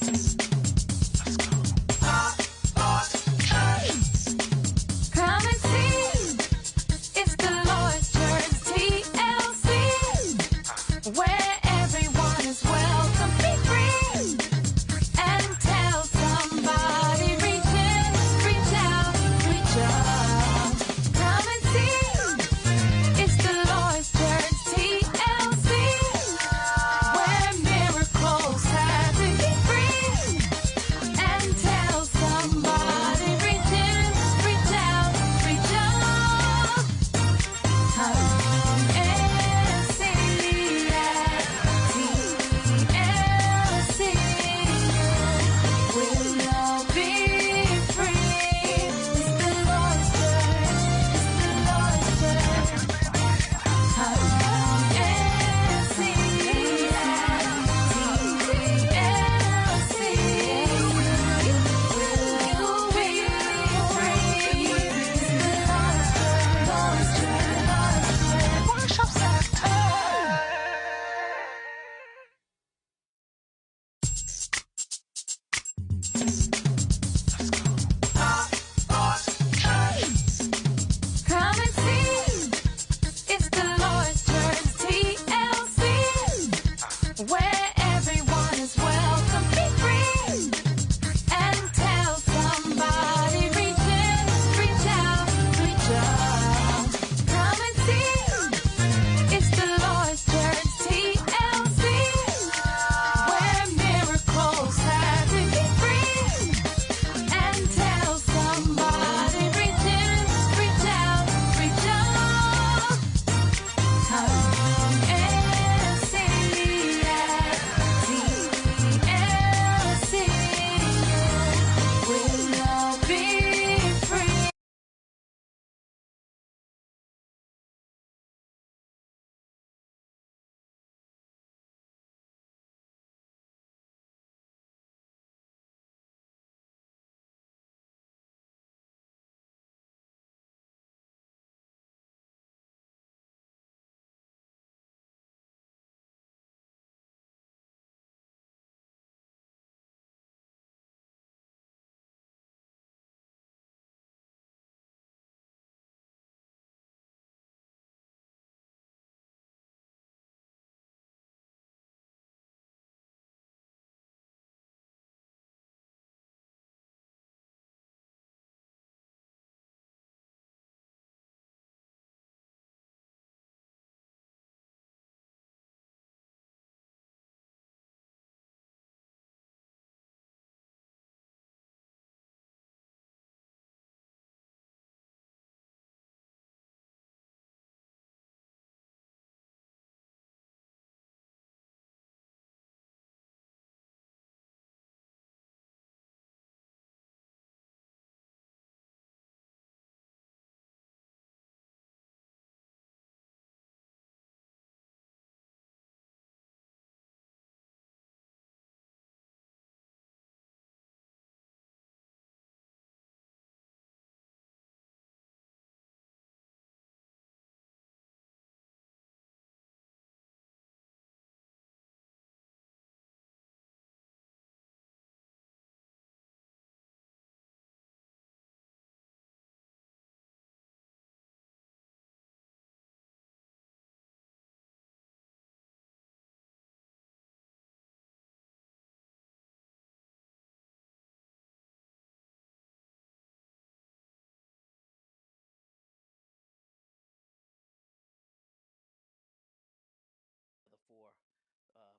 Come and see, it's the Lord's Church TLC, where everyone is welcome. Be free and tell somebody. Reach in, reach out, reach up. Come and see, it's the Lord's Church TLC, where miracles happen. Be free and tell somebody. Reach in, reach out, reach up. Come and see at TLC. We'll all be free. It's the Lord's Church. It's the Lord's Church. Come and see at TLC. We'll be free. It's the Lord's Church. Lord's Church. Worship Center. Come and see, it's the Lord's Church TLC, where everyone is welcome. Be free and tell somebody. Reach in, reach out, reach up. Come and see, it's the Lord's Church TLC, where miracles happen. Be free and tell somebody. Reach in, reach out, reach up. Come and see at TLC. We'll all be free.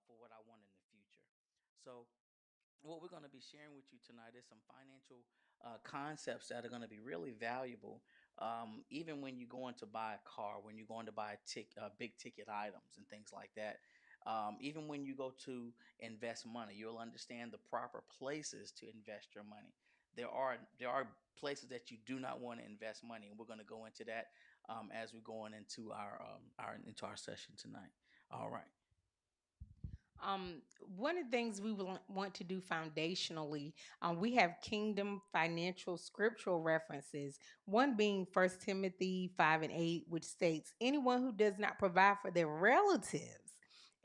For what I want in the future. So, what we're going to be sharing with you tonight is some financial concepts that are going to be really valuable. Even when you're going to buy a car, when you're going to buy big ticket items and things like that. Even when you go to invest money, you'll understand the proper places to invest your money. There are places that you do not want to invest money, and we're going to go into that as we're going into our session tonight. All right. One of the things we will want to do foundationally, we have kingdom financial scriptural references. One being First Timothy 5 and 8, which states, "Anyone who does not provide for their relatives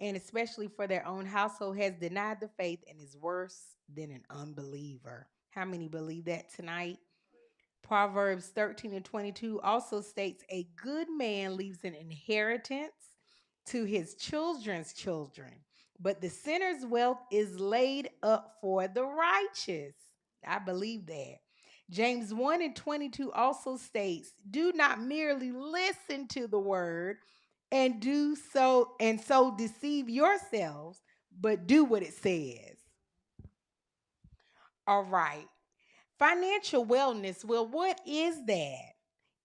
and especially for their own household, has denied the faith and is worse than an unbeliever. How many believe that tonight? Proverbs 13 and 22 also states a good man leaves an inheritance to his children's children, but the sinner's wealth is laid up for the righteous. I believe that. James 1 and 22 also states, do not merely listen to the word and so deceive yourselves, but do what it says. All right. Financial wellness. Well, what is that?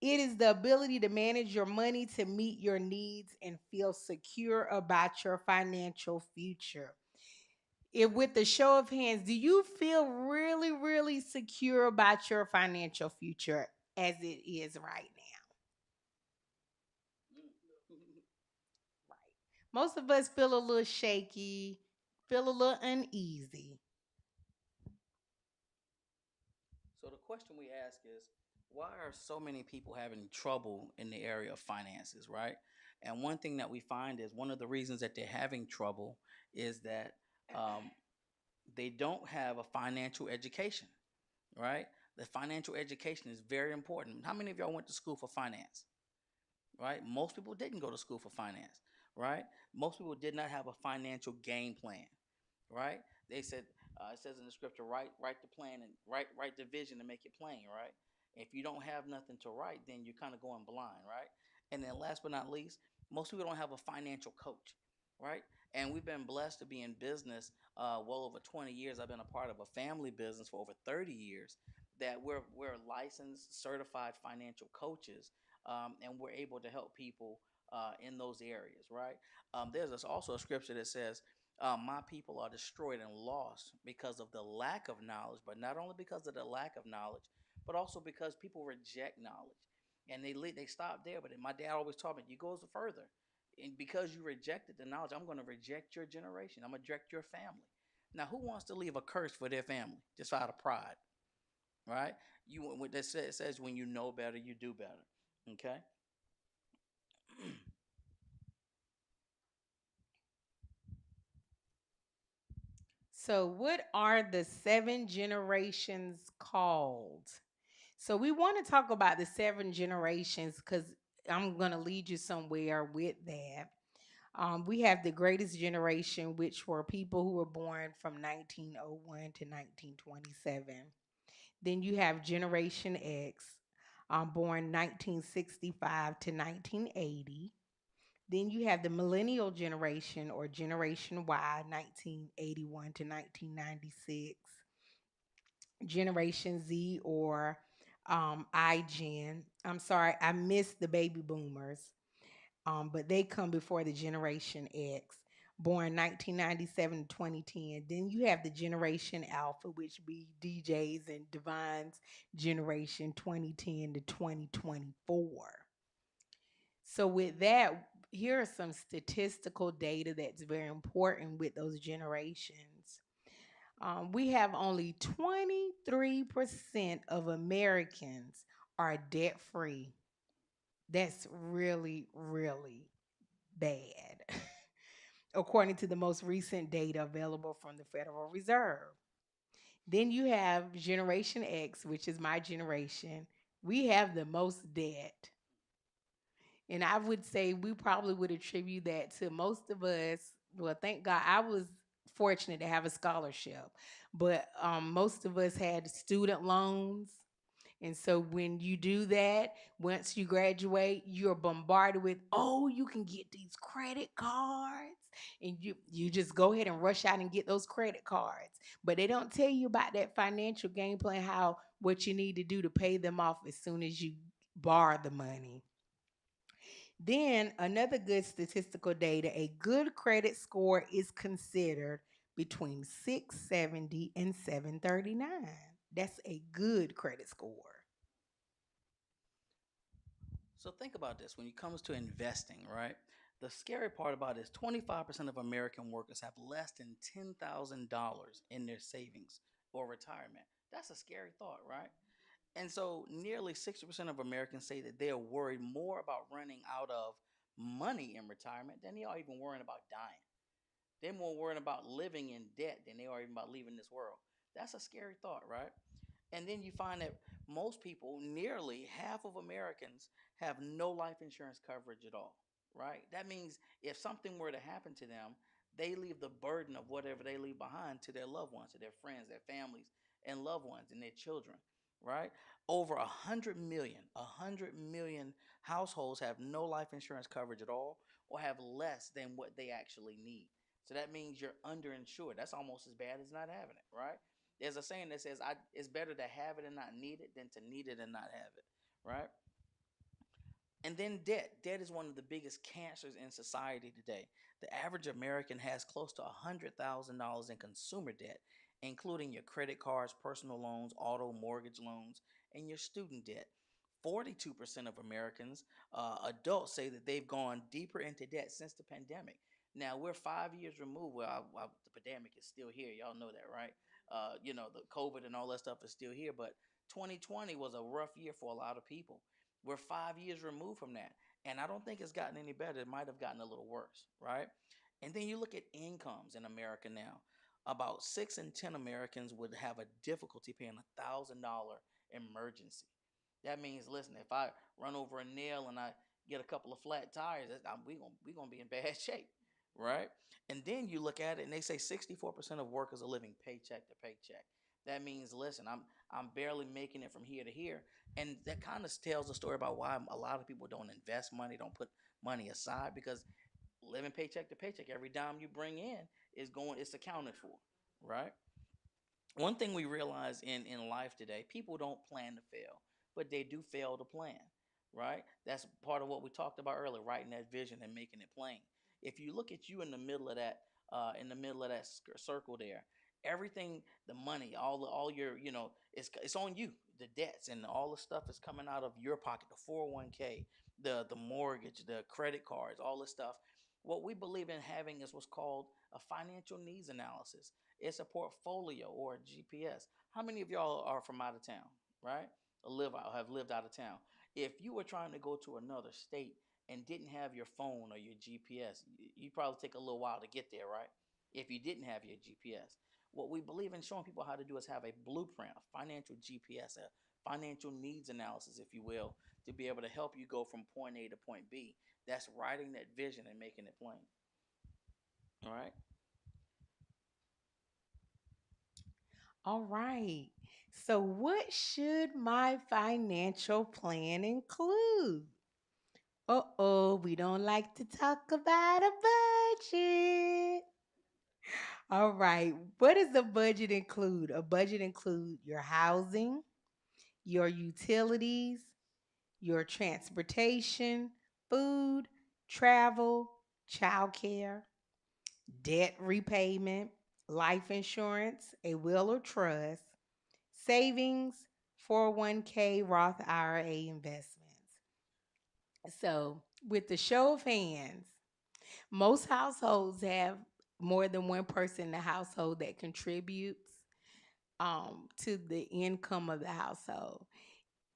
It is the ability to manage your money to meet your needs and feel secure about your financial future. If with the show of hands, do you feel really, really secure about your financial future as it is right now? Right. Most of us feel a little shaky, feel a little uneasy. So the question we ask is, why are so many people having trouble in the area of finances, right? And one thing that we find is one of the reasons that they're having trouble is that um, they don't have a financial education, right? The financial education is very important. How many of y'all went to school for finance? Right? Most people didn't go to school for finance, right? Most people did not have a financial game plan, right? They said it says in the scripture, write the plan and write the vision and make it plain, right? If you don't have nothing to write, then you're kind of going blind, right? And then last but not least, most people don't have a financial coach, right? And we've been blessed to be in business well over 20 years. I've been a part of a family business for over 30 years. That we're licensed, certified financial coaches, and we're able to help people in those areas, right? There's also a scripture that says, my people are destroyed and lost because of the lack of knowledge, but not only because of the lack of knowledge, but also because people reject knowledge. And they stop there. But my dad always taught me, you go further. And because you rejected the knowledge, I'm going to reject your generation. I'm going to reject your family. Now, who wants to leave a curse for their family just out of pride, right? You what that says when you know better, you do better. Okay. So, what are the seven generations called? So, we want to talk about the seven generations because I'm going to lead you somewhere with that. We have the greatest generation, which were people who were born from 1901 to 1927. Then you have Generation X, born 1965 to 1980. Then you have the millennial generation or Generation Y, 1981 to 1996. Generation Z or iGen. I'm sorry, I missed the baby boomers, but they come before the Generation X, born 1997 to 2010. Then you have the Generation Alpha, which be DJs and Divine's generation 2010 to 2024. So, with that, here are some statistical data that's very important with those generations. We have only 23% of Americans are debt free. That's really, really bad, according to the most recent data available from the Federal Reserve. Then you have Generation X, which is my generation. We have the most debt. And I would say we probably would attribute that to most of us. Well, thank God I was fortunate to have a scholarship, but most of us had student loans. And so when you do that, once you graduate, you're bombarded with, oh, you can get these credit cards. And you just go ahead and rush out and get those credit cards. But they don't tell you about that financial game plan, how what you need to do to pay them off as soon as you borrow the money. Then another good statistical data, a good credit score is considered between 670 and 739. That's a good credit score. So think about this when it comes to investing, right? The scary part about it is 25% of American workers have less than $10,000 in their savings or retirement. That's a scary thought, right? And so nearly 60% of Americans say that they are worried more about running out of money in retirement than they are even worrying about dying. They're more worried about living in debt than they are even about leaving this world. That's a scary thought, right? And then you find that most people, nearly half of Americans, have no life insurance coverage at all, right? That means if something were to happen to them, they leave the burden of whatever they leave behind to their loved ones, to their friends, their families, and loved ones, and their children, right? Over 100 million households have no life insurance coverage at all or have less than what they actually need. So that means you're underinsured. That's almost as bad as not having it, right? There's a saying that says, it's better to have it and not need it than to need it and not have it, right? And then debt. Debt is one of the biggest cancers in society today. The average American has close to $100,000 in consumer debt, including your credit cards, personal loans, auto mortgage loans, and your student debt. 42% of Americans, adults, say that they've gone deeper into debt since the pandemic. Now, we're 5 years removed. Well, the pandemic is still here. Y'all know that, right? The COVID and all that stuff is still here. But 2020 was a rough year for a lot of people. We're 5 years removed from that. And I don't think it's gotten any better. It might have gotten a little worse, right? And then you look at incomes in America now. About 6 in 10 Americans would have a difficulty paying $1,000 emergency. That means, listen, if I run over a nail and I get a couple of flat tires, we gonna be in bad shape, right? And then you look at it, and they say 64% of workers are living paycheck to paycheck. That means, listen, I'm barely making it from here to here, and that kind of tells a story about why a lot of people don't invest money, don't put money aside, because living paycheck to paycheck, every dime you bring in it's accounted for, right? One thing we realize in life today, people don't plan to fail, but they do fail to plan, right? That's part of what we talked about earlier, writing that vision and making it plain. If you look at you in the middle of that circle there, everything, the money, all your, it's on you. The debts and all the stuff is coming out of your pocket, the 401k, the mortgage, the credit cards, all this stuff. What we believe in having is what's called a financial needs analysis. It's a portfolio or a GPS. How many of y'all are from out of town, right? Or have lived out of town. If you were trying to go to another state and didn't have your phone or your GPS, you'd probably take a little while to get there, right? If you didn't have your GPS. What we believe in showing people how to do is have a blueprint, a financial GPS, a financial needs analysis, if you will, to be able to help you go from point A to point B. That's writing that vision and making it plain. All right. All right. So, what should my financial plan include? We don't like to talk about a budget. All right. What does a budget include? A budget include your housing, your utilities, your transportation, food, travel, childcare, debt repayment, life insurance, a will or trust, savings, 401k, Roth IRA investments. So, with the show of hands, most households have more than one person in the household that contributes to the income of the household.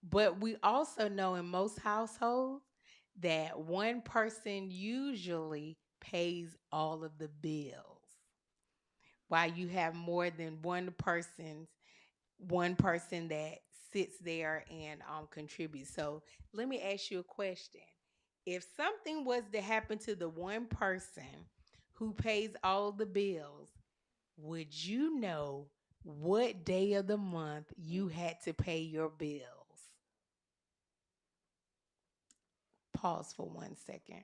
But we also know in most households that one person usually pays all of the bills, while you have more than one person that sits there and contributes. So let me ask you a question. If something was to happen to the one person who pays all the bills, would you know what day of the month you had to pay your bills? Pause for 1 second.